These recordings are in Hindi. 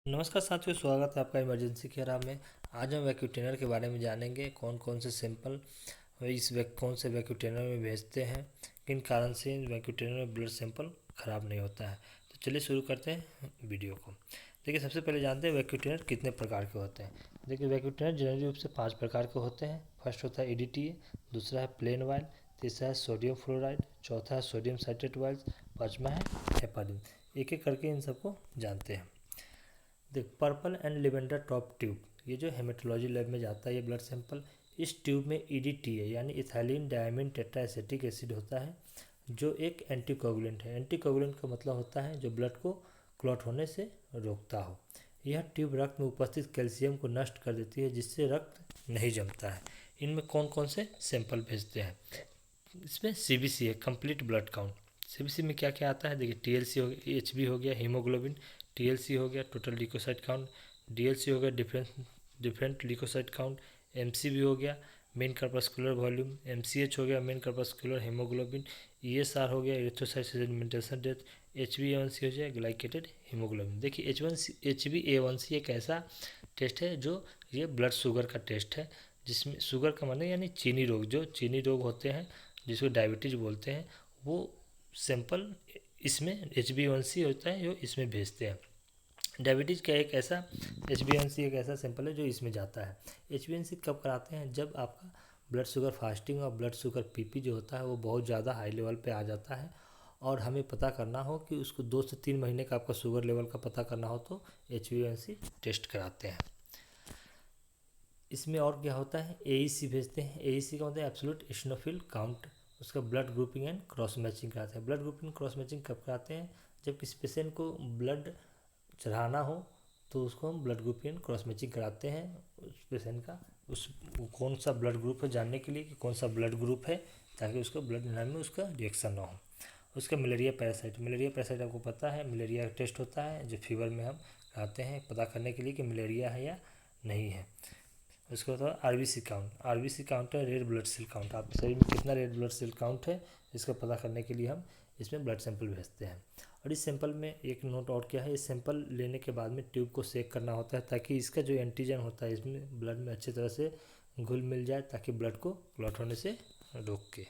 नमस्कार साथियों, स्वागत है आपका इमरजेंसी केयर ऐप में। आज हम वैक्यूटेनर के बारे में जानेंगे। कौन कौन से सैंपल कौन से वैक्यूटेनर में भेजते हैं, किन कारण से इन वैक्यूटेनर में ब्लड सैंपल ख़राब नहीं होता है। तो चलिए शुरू करते हैं वीडियो को। देखिए, सबसे पहले जानते हैं वैक्यूटेनर कितने प्रकार के होते हैं। देखिए, वैक्यूटेनर जनरली रूप से 5 प्रकार के होते हैं। फर्स्ट होता है EDTA, दूसरा है प्लेन वाइल, तीसरा है सोडियम फ्लोराइड, चौथा है सोडियम साइट्रेट वाइल्स, पाँचवा है हेपारिन। एक एक करके इन सबको जानते हैं। देख, purple and lavender top tube, ये जो हेमेटोलॉजी लैब में जाता है ये ब्लड सैंपल। इस ट्यूब में EDTA यानी इथाइलिन डायमीन टेट्राएसिटिक एसिड होता है, जो एक एंटीकोगुलेंट है। एंटीकोगुलेंट का मतलब होता है जो ब्लड को क्लॉट होने से रोकता हो। यह ट्यूब रक्त में उपस्थित कैल्शियम को नष्ट कर देती है, जिससे रक्त नहीं जमता है। इनमें कौन कौन से सैंपल भेजते हैं? इसमें CBC है, कंप्लीट ब्लड काउंट। CBC में क्या क्या आता है? देखिए, TLC हो गया, HB हो गया हीमोग्लोबिन, TLC हो गया टोटल ल्यूकोसाइट काउंट, DLC हो गया डिफरेंट ल्यूकोसाइट काउंट, MCV हो गया मेन कर्पस्कुलर वॉल्यूम, MCH हो गया मेन कर्पस्कुलर हीमोग्लोबिन, ESR हो गया एरिथ्रोसाइट सेडिमेंटेशन डेथ, HbA1c हो जाए ग्लाइकेटेड हीमोग्लोबिन। देखिए, HbA1c एक ऐसा टेस्ट है जो ये ब्लड शुगर का टेस्ट है, जिसमें शुगर का माने यानी चीनी रोग, जो चीनी रोग होते हैं जिसको डायबिटीज़ बोलते हैं, वो सैंपल इसमें HbA1c होता है जो इसमें भेजते हैं। डायबिटीज़ का एक ऐसा HbA1c एक ऐसा सैंपल है जो इसमें जाता है। HbA1c कब कराते हैं? जब आपका ब्लड शुगर फास्टिंग और ब्लड शुगर PP जो होता है वो बहुत ज़्यादा हाई लेवल पे आ जाता है, और हमें पता करना हो कि उसको 2 से 3 महीने का आपका शुगर लेवल का पता करना हो तो HbA1c टेस्ट कराते हैं। इसमें और क्या होता है? AEC भेजते हैं। AEC का मतलब एब्सोल्यूट इशनोफिल काउंट। उसका blood grouping and cross matching कराते हैं। ब्लड ग्रुपिंग क्रॉस मैचिंग कब कराते हैं? जब किसी पेशेंट को ब्लड चढ़ाना हो तो उसको हम blood grouping and cross matching कराते हैं। उस पेशेंट का उस कौन सा ब्लड ग्रुप है जानने के लिए कि कौन सा ब्लड ग्रुप है, ताकि उसका ब्लड लेने में उसका रिएक्शन ना हो। उसका मलेरिया पैरासाइट आपको पता है, मलेरिया टेस्ट होता है जो फीवर में हम कराते हैं पता करने के लिए कि मलेरिया है या नहीं है। उसके बाद RBC काउंट है रेड ब्लड सेल काउंट। आपके शरीर में कितना रेड ब्लड सेल काउंट है इसका पता करने के लिए हम इसमें ब्लड सैंपल भेजते हैं। और इस सैंपल में एक नोट और क्या है, इस सैंपल लेने के बाद में ट्यूब को सेक करना होता है, ताकि इसका जो एंटीजन होता है इसमें ब्लड में अच्छी तरह से घुल मिल जाए, ताकि ब्लड को क्लॉट होने से रोक के।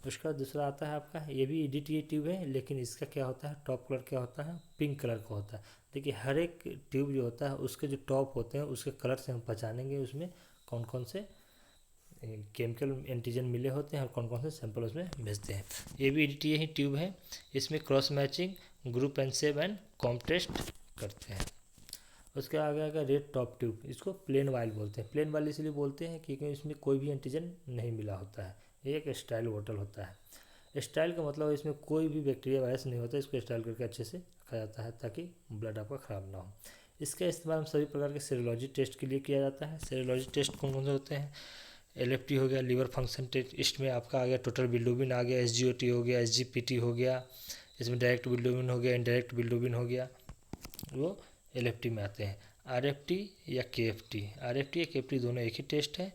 उसका दूसरा आता है आपका, ये भी EDTA ट्यूब है, लेकिन इसका क्या होता है, टॉप कलर क्या होता है, पिंक कलर का होता है। देखिए, हर एक ट्यूब जो होता है उसके जो टॉप होते हैं उसके कलर से हम पहचानेंगे उसमें कौन कौन से केमिकल एंटीजन मिले होते हैं और कौन कौन से सैंपल उसमें भेजते हैं। ये भी EDTA ही ट्यूब है। इसमें cross matching, group and save and Coombs test करते हैं। उसके आगे आगे रेड टॉप ट्यूब, इसको प्लेन वाइल बोलते हैं। प्लेन वाइल इसलिए बोलते हैं क्योंकि इसमें कोई भी एंटीजन नहीं मिला होता है। ये एक स्टाइल बोतल होता है। स्टाइल का मतलब इसमें कोई भी बैक्टीरिया वायरस नहीं होता, इसको स्टाइल करके अच्छे से रखा जाता है ताकि ब्लड आपका ख़राब ना हो। इसका इस्तेमाल सभी प्रकार के सीरोलॉजी टेस्ट के लिए किया जाता है। सीरोलॉजी टेस्ट कौन कौन से होते हैं? LFT हो गया, लीवर फंक्शन टेस्ट, इसमें आपका आ गया टोटल बिल्डोबिन आ गया, SGOT हो गया, SGPT हो गया, इसमें डायरेक्ट बिल्डोबिन हो गया, इनडायरेक्ट बिल्डोबिन हो गया, वो LFT में आते हैं। RFT या KFT, RFT या KFT दोनों एक ही टेस्ट है।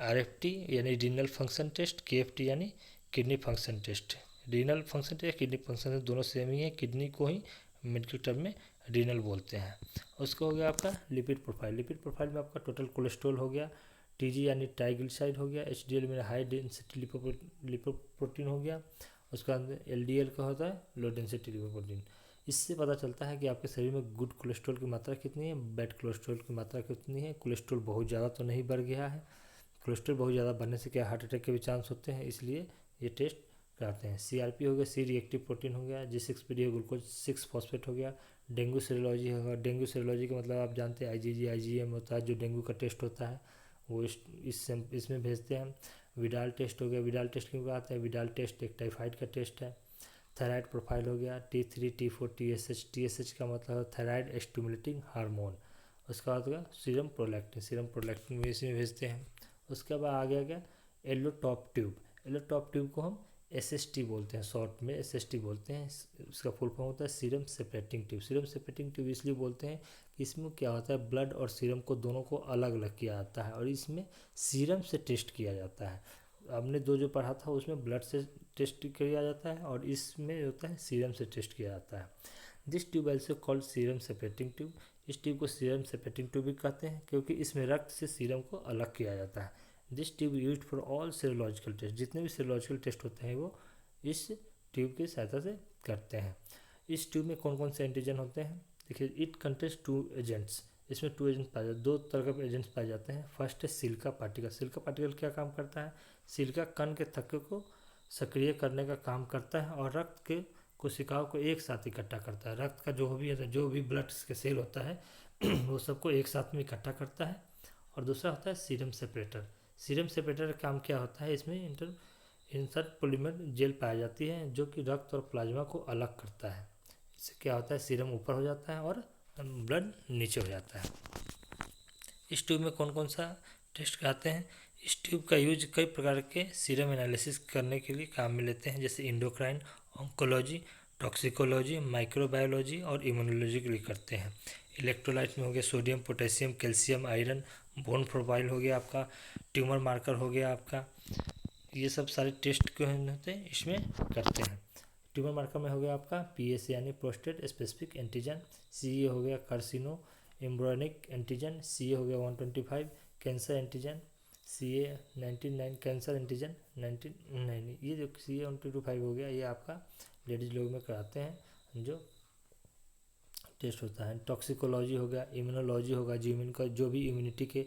RFT यानी रीनल फंक्शन टेस्ट, KFT यानी kidney function test. Renal function test या किडनी फंक्शन टेस्ट दोनों सेम ही है, किडनी को ही मेडिकल टर्म में रीनल बोलते हैं। उसका हो गया आपका लिपिड प्रोफाइल। लिपिड प्रोफाइल में आपका टोटल कोलेस्ट्रॉल हो गया, TG यानी ट्राइग्लिसराइड हो गया, HDL में हाई डेंसिटी लिपोप्रोटीन हो गया। उसका LDL का होता है लो डेंसिटी लिपोप्रोटीन। इससे पता चलता है कि आपके शरीर में गुड कोलेस्ट्रॉल की मात्रा कितनी है, बैड कोलेस्ट्रॉल की मात्रा कितनी है, कोलेस्ट्रॉल बहुत ज़्यादा तो नहीं बढ़ गया है। कोलेस्ट्रॉल बहुत ज़्यादा बढ़ने से क्या हार्ट अटैक के भी चांस होते हैं, इसलिए ये टेस्ट कराते हैं। CRP हो गया, C रिएक्टिव प्रोटीन हो गया, G6PD हो ग्लूकोज 6 फॉस्फेट हो गया। डेंगू सीरोलॉजी होगा। डेंगू सीरोलॉजी का मतलब आप जानते हैं IgG IgM होता है, जो डेंगू का टेस्ट होता है वो इसमें भेजते हैं। विडाल टेस्ट हो गया। विडाल टेस्ट क्यों आता है? विडाल टेस्ट एक टाइफाइड का टेस्ट है। थायराइड प्रोफाइल हो गया, T3 T4 TSH। TSH का मतलब है थायराइड स्टिमुलेटिंग हार्मोन। उसका बाद होगा सीरम प्रोलैक्टिन भी इसमें भेजते हैं। उसके बाद आगे आ गया yellow top tube. Yellow top tube को हम SST बोलते हैं, शॉर्ट में SST बोलते हैं। उसका फुल फॉर्म होता है serum separating tube. Serum separating tube इसलिए बोलते हैं कि इसमें क्या होता है, ब्लड और सीरम को दोनों को अलग अलग किया जाता है और इसमें सीरम से टेस्ट किया जाता है। हमने जो पढ़ा था उसमें ब्लड से टेस्ट किया जाता है और इसमें होता है सीरम से टेस्ट किया जाता है। This tube also called serum separating tube. इस ट्यूब को सीरम सेपरेटिंग ट्यूब भी कहते हैं क्योंकि इसमें रक्त से सीरम को अलग किया जाता है। This tube used for all serological test, जितने भी सीरोलॉजिकल टेस्ट होते हैं वो इस ट्यूब की सहायता से करते हैं। इस ट्यूब में कौन कौन से एंटीजन होते हैं? देखिए, इट कंटेन्स 2 एजेंट्स। इसमें 2 एजेंट्स पाए जाते हैं, 2 तरह के एजेंट्स पाए जाते हैं। फर्स्ट है सिलिका पार्टिकल। सिलिका पार्टिकल क्या काम करता है? सिलिका कण के थक्के को सक्रिय करने का काम करता है और रक्त के कोशिकाओं को एक साथ इकट्ठा करता है। रक्त का जो भी ब्लड के सेल होता है वो सबको एक साथ में इकट्ठा करता है। और दूसरा होता है सीरम सेपरेटर। सीरम सेपरेटर का काम क्या होता है? इसमें इंसर्ट पॉलीमर जेल पाई जाती है जो कि रक्त और प्लाज्मा को अलग करता है। इससे क्या होता है? सीरम ऊपर हो जाता है और ब्लड नीचे हो जाता है। इस ट्यूब में कौन कौन सा टेस्ट कराते हैं? इस ट्यूब का यूज कई प्रकार के सीरम एनालिसिस करने के लिए काम में लेते हैं, जैसे इंडोक्राइन, ऑन्कोलॉजी, टॉक्सिकोलॉजी, माइक्रोबायोलॉजी और इम्यूनोलॉजी के लिए करते हैं। इलेक्ट्रोलाइट में हो गया sodium, potassium, calcium, iron, bone profile हो गया आपका, ट्यूमर मार्कर हो गया आपका, ये सब सारे टेस्ट क्यों होते हैं इसमें करते हैं। ट्यूमर मार्कर में हो गया आपका पीएस यानी प्रोस्टेट स्पेसिफिक एंटीजन, सीए हो गया कार्सिनो एम्ब्रियोनिक एंटीजन, सीए हो गया 125 cancer antigen, CA 99 cancer antigen 99। ये जो सीए 125 हो गया ये आपका लेडीज लोग में कराते हैं जो टेस्ट होता है। टॉक्सिकोलॉजी हो गया, इम्यूनोलॉजी होगा, जो भी इम्यूनिटी के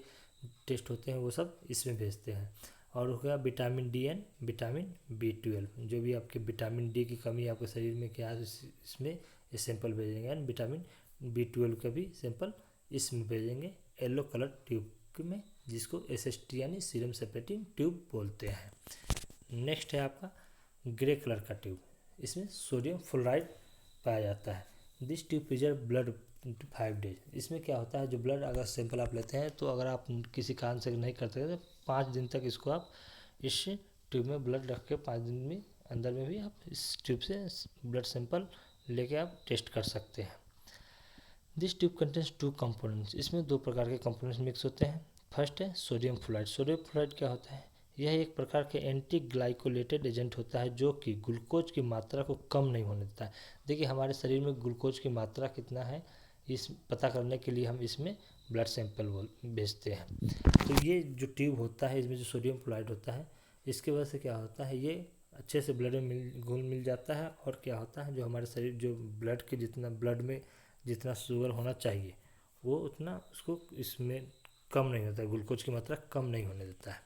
टेस्ट होते हैं वो सब इसमें भेजते हैं। और हो गया vitamin D and vitamin B12, जो भी आपके विटामिन डी की कमी आपके शरीर में क्या है इसमें ये सैंपल भेजेंगे। एंड विटामिन B12 का भी सैंपल इसमें भेजेंगे येलो कलर ट्यूब में, जिसको SST यानी सीरम सेपरेटिंग ट्यूब बोलते हैं। नेक्स्ट है आपका ग्रे कलर का ट्यूब। इसमें सोडियम फ्लोराइड पाया जाता है। This tube preserve blood 5 days. इसमें क्या होता है, जो ब्लड अगर सैंपल आप लेते हैं तो अगर आप किसी कारण से नहीं करते तो 5 दिन तक इसको आप इस ट्यूब में ब्लड रख के 5 दिन में अंदर में भी आप इस ट्यूब से ब्लड सैंपल लेके आप टेस्ट कर सकते हैं। This tube contains 2 components. इसमें 2 प्रकार के कंपोनेंट्स मिक्स होते हैं। फर्स्ट है सोडियम फ्लोराइड। सोडियम फ्लोराइड क्या होता है? यह एक प्रकार के एंटी ग्लाइकोलेटेड एजेंट होता है जो कि ग्लूकोज की मात्रा को कम नहीं होने देता है। देखिए, हमारे शरीर में ग्लूकोज की मात्रा कितना है इस पता करने के लिए हम इसमें ब्लड सैंपल भेजते हैं। तो ये जो ट्यूब होता है इसमें जो सोडियम फ्लोराइड होता है इसकी वजह से क्या होता है, ये अच्छे से ब्लड में घुल मिल जाता है और क्या होता है जो हमारे शरीर जो ब्लड के ब्लड में जितना शुगर होना चाहिए वो उतना उसको इसमें कम नहीं होता है, ग्लूकोज की मात्रा कम नहीं होने देता है।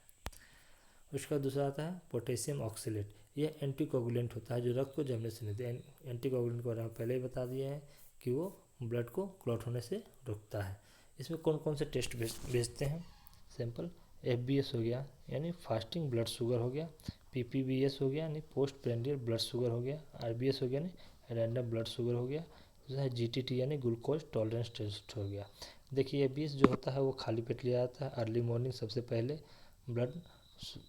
उसका दूसरा आता है पोटेशियम ऑक्सीलेट। यह एंटीकोगुलेंट होता है जो रक्त को जमने से नहीं देता। एंटीकोगुलेंट के बारे में पहले ही बता दिए हैं कि वो ब्लड को क्लॉट होने से रोकता है। इसमें कौन कौन से टेस्ट भेजते हैं सैंपल? FBS हो गया यानी फास्टिंग ब्लड शुगर हो गया, PPBS हो गया यानी पोस्ट प्रेंडियल ब्लड शुगर हो गया, RBS हो गया यानी रैंडम ब्लड शुगर हो गया, दूसरा है GTT यानी ग्लूकोज टॉलरेंस टेस्ट हो गया। देखिए, FBS जो होता है वो खाली पेट लिया जाता है। अर्ली मॉर्निंग सबसे पहले ब्लड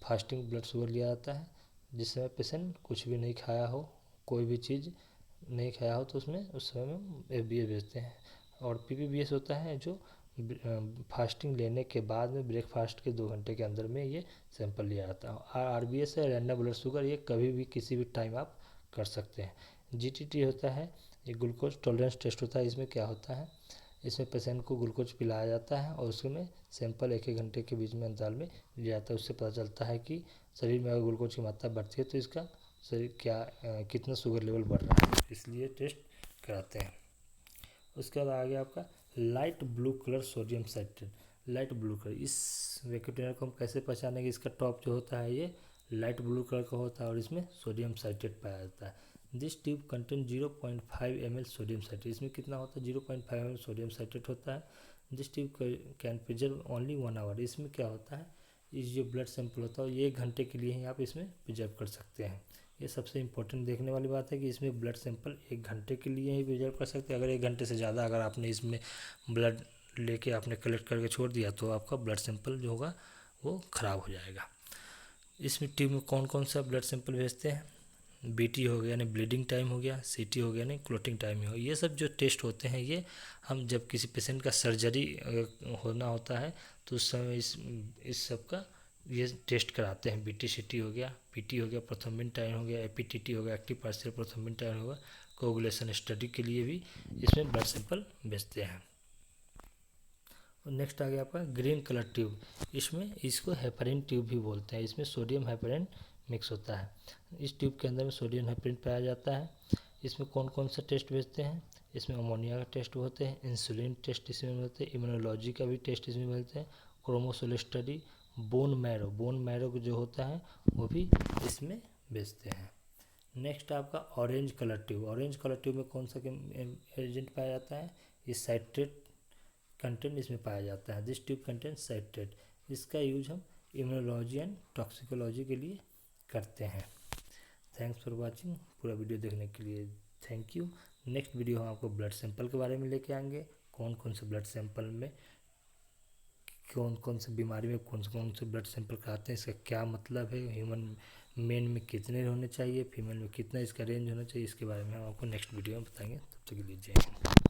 फास्टिंग ब्लड शुगर लिया जाता है, जिस समय पेशेंट कुछ भी नहीं खाया हो, कोई भी चीज़ नहीं खाया हो तो उसमें उस समय में FBS भेजते हैं। और PPBS होता है जो फास्टिंग लेने के बाद में ब्रेकफास्ट के 2 घंटे के अंदर में ये सैंपल लिया जाता है। और RBS है रैंडम ब्लड शुगर, ये कभी भी किसी भी टाइम आप कर सकते हैं। GTT होता है ये ग्लूकोज टॉलरेंस टेस्ट होता है। इसमें क्या होता है, इसमें पेशेंट को ग्लूकोज पिलाया जाता है और उसमें सैंपल 1-1 घंटे के बीच में अंतराल में लिया जाता है। उससे पता चलता है कि शरीर में अगर ग्लूकोज की मात्रा बढ़ती है तो इसका शरीर कितना शुगर लेवल बढ़ रहा है, इसलिए टेस्ट कराते हैं। उसके बाद आ गया आपका light blue colour sodium citrate. Light blue colour, इस वेक्यूटेनर को हम कैसे पहचानेंगे? इसका टॉप जो होता है ये लाइट ब्लू कलर का होता है और इसमें सोडियम साइट्रेट पाया जाता है। This tube contain 0.5 ml sodium citrate. इसमें कितना होता है? 0.5 ml सोडियम साइट्रेट होता है। This tube can preserve only 1 hour. इसमें क्या होता है, इस जो ब्लड सैंपल होता है 1 घंटे के लिए ही आप इसमें प्रिजर्व कर सकते हैं। ये सबसे इंपॉर्टेंट देखने वाली बात है कि इसमें ब्लड सैंपल 1 घंटे के लिए ही प्रिजर्व कर सकते हैं। अगर 1 घंटे से ज़्यादा अगर आपने इसमें ब्लड लेके आपने कलेक्ट करके छोड़ दिया तो आपका ब्लड सैंपल जो होगा वो ख़राब हो जाएगा। इसमें ट्यूब में कौन कौन सा ब्लड सैंपल भेजते हैं? BT हो गया यानी ब्लीडिंग टाइम हो गया, CT हो गया यानी क्लोटिंग टाइम हो गया। ये सब जो टेस्ट होते हैं ये हम जब किसी पेशेंट का सर्जरी होना होता है तो उस समय इस सब का ये टेस्ट कराते हैं। BT CT हो गया, PT हो गया, प्रोथ्रोम्बिन टाइम हो गया, APTT हो गया, एक्टिव पार्शियल प्रोथ्रोम्बिन टाइम हो गया, कोगुलेशन स्टडी के लिए भी इसमें ब्लड सैंपल भेजते हैं। और नेक्स्ट आ गया आपका ग्रीन कलर ट्यूब। इसमें इसको हेपरिन ट्यूब भी बोलते हैं। इसमें सोडियम हेपरिन मिक्स होता है। इस ट्यूब के अंदर में सोडियम हेपरिन पाया जाता है। इसमें कौन कौन सा टेस्ट भेजते हैं? इसमें अमोनिया का टेस्ट होते हैं, इंसुलिन टेस्ट इसमें मिलते हैं, इम्यूनोलॉजी का भी टेस्ट इसमें मिलते हैं, क्रोमोसोल स्टडी, बोन मैरो जो होता है वो भी इसमें भेजते हैं। नेक्स्ट आपका orange colour tube. Orange colour tube में कौन सा एजेंट पाया जाता है? ये साइट्रेट कंटेंट इसमें पाया जाता है। This tube content citrate. इसका यूज हम इम्यूनोलॉजी एंड टॉक्सिकोलॉजी के लिए करते हैं। Thanks for watching. पूरा वीडियो देखने के लिए थैंक यू। नेक्स्ट वीडियो हम आपको ब्लड सैंपल के बारे में लेके आएंगे। कौन कौन से ब्लड सैंपल में कौन कौन से बीमारी में कौन से ब्लड सैंपल कराते हैं, इसका क्या मतलब है, ह्यूमन मेन में कितने होने चाहिए, फीमेल में कितना इसका रेंज होना चाहिए, इसके बारे में हम आपको नेक्स्ट वीडियो में बताएंगे। तब तक के लिए जय हिंद।